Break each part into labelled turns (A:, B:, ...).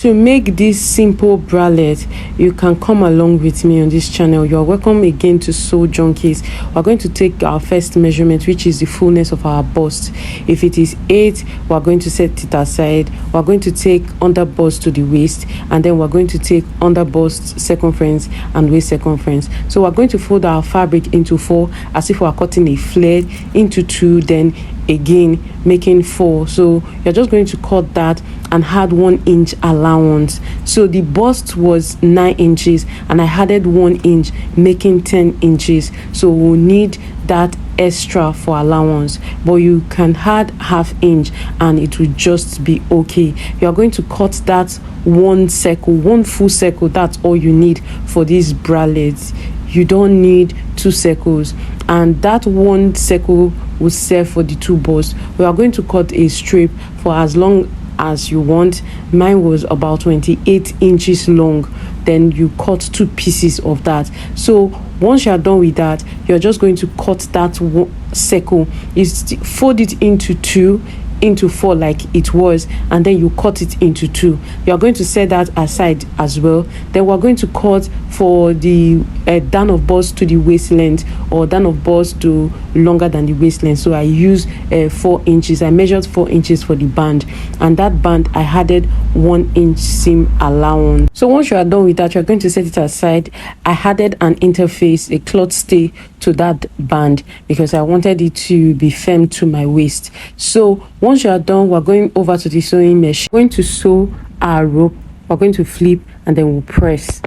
A: To make this simple bralette, you can come along with me on this channel. You are welcome again to Sew Junkies. We're going to take our first measurement, which is the fullness of our bust. If it is 8, we're going to set it aside. We're going to take under bust to the waist, and then we're going to take under bust circumference and waist circumference. So we're going to fold our fabric into 4 as if we're cutting a flare, into 2, then again making 4. So you're just going to cut that and add 1 inch allowance. So the bust was 9 inches and I added 1 inch, making 10 inches. So we'll need that extra for allowance, but you can add ½ inch and it will just be okay. You are going to cut that 1 circle, 1 full circle. That's all you need for these bralettes. You don't need 2 circles, and that 1 circle will serve for the 2 busts. We are going to cut a strip for as long as you want. Mine was about 28 inches long. Then you cut 2 pieces of that. So once you are done with that, you're just going to cut that circle, is fold it into 2 into 4 like it was, and then you cut it into 2. You are going to set that aside as well. Then we're going to cut for the down of bust to the waist length, or down of bust to longer than the waist length. So I use 4 inches. I measured 4 inches for the band, and that band I added 1 inch seam allowance. So once you are done with that, you're going to set it aside. I added an interface, a cloth stay to that band because I wanted it to be firm to my waist. So once you are done, we're going over to the sewing machine. We're going to sew our rope. We're going to flip and then we'll press.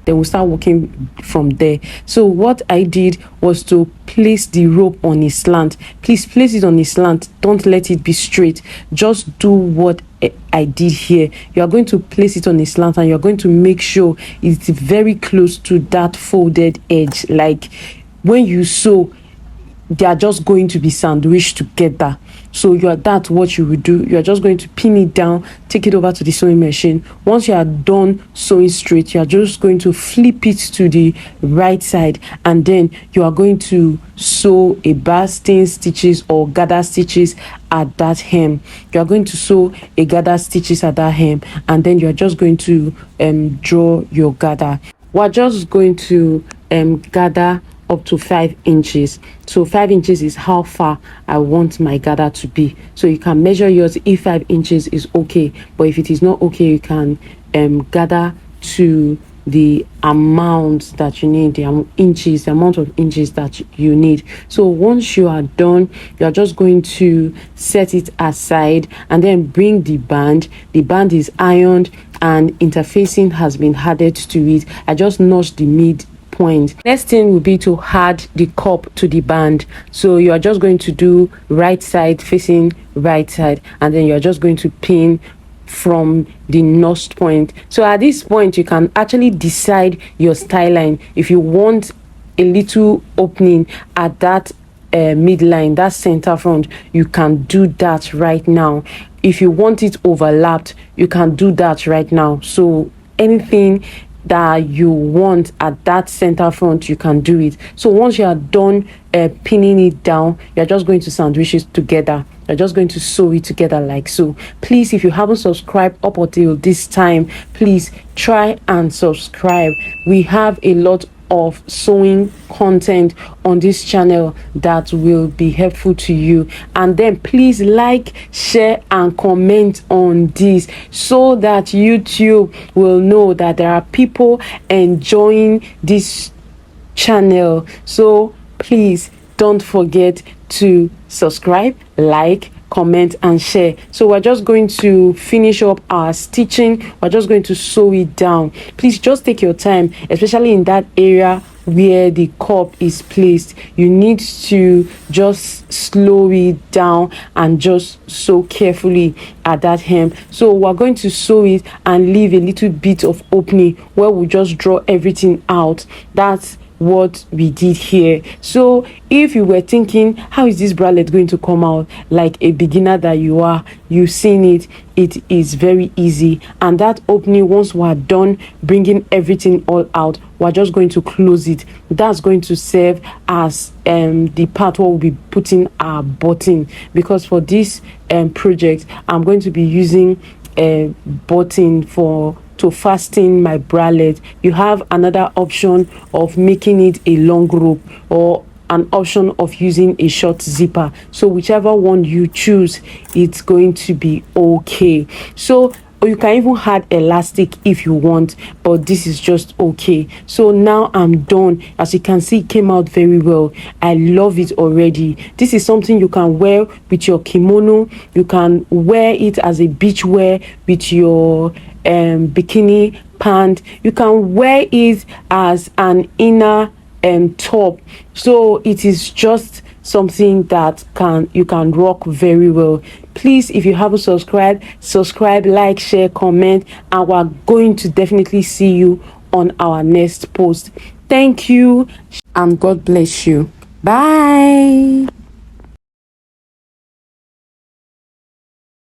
A: Then we'll start working from there. So what I did was to place the rope on a slant. Please place it on a slant. Don't let it be straight. Just do what I did here. You are going to place it on a slant and you're going to make sure it's very close to that folded edge. Like when you sew, they are just going to be sandwiched together. So that's what you will do. You are just going to pin it down, take it over to the sewing machine. Once you are done sewing straight, you are just going to flip it to the right side, and then you are going to sew a basting stitches or gather stitches at that hem. You are going to sew a gather stitches at that hem, and then you are just going to draw your gather. We're just going to gather up to 5 inches. So 5 inches is how far I want my gather to be. So you can measure yours if 5 inches is okay, but if it is not okay, you can gather to the amount that you need, the amount of inches that you need. So once you are done, you are just going to set it aside and then bring the band. The band is ironed and interfacing has been added to it. I just notched the mid point. Next thing will be to add the cup to the band. So you are just going to do right side facing right side, and then you're just going to pin from the notched point. So at this point you can actually decide your style line. If you want a little opening at that midline, that center front, you can do that right now. If you want it overlapped, you can do that right now. So anything that you want at that center front, you can do it. So once you are done pinning it down, you're just going to sandwich it together. You're just going to sew it together like so. Please, if you haven't subscribed up until this time, please try and subscribe. We have a lot of sewing content on this channel that will be helpful to you, and then please like, share and comment on this so that YouTube will know that there are people enjoying this channel. So please don't forget to subscribe, like, comment and share. So we're just going to finish up our stitching. We're just going to sew it down. Please just take your time, especially in that area where the cup is placed. You need to just slow it down and just sew carefully at that hem. So we're going to sew it and leave a little bit of opening where we just draw everything out. That's what we did here. So if you were thinking, how is this bralette going to come out, like a beginner that you are, you've seen it, it is very easy. And that opening, once we're done bringing everything all out, we're just going to close it. That's going to serve as the part where we'll be putting our button, because for this project I'm going to be using button to fasten my bralette. You have another option of making it a long rope, or an option of using a short zipper. So whichever one you choose, it's going to be okay. So, or you can even add elastic if you want, but this is just okay. So now I'm done. As you can see, it came out very well. I love it already. This is something you can wear with your kimono. You can wear it as a beach wear with your bikini pant. You can wear it as an inner top. So it is just something that you can rock very well. Please, if you haven't subscribe, like, share, comment, and we're going to definitely see you on our next post. Thank you, and God bless you. Bye.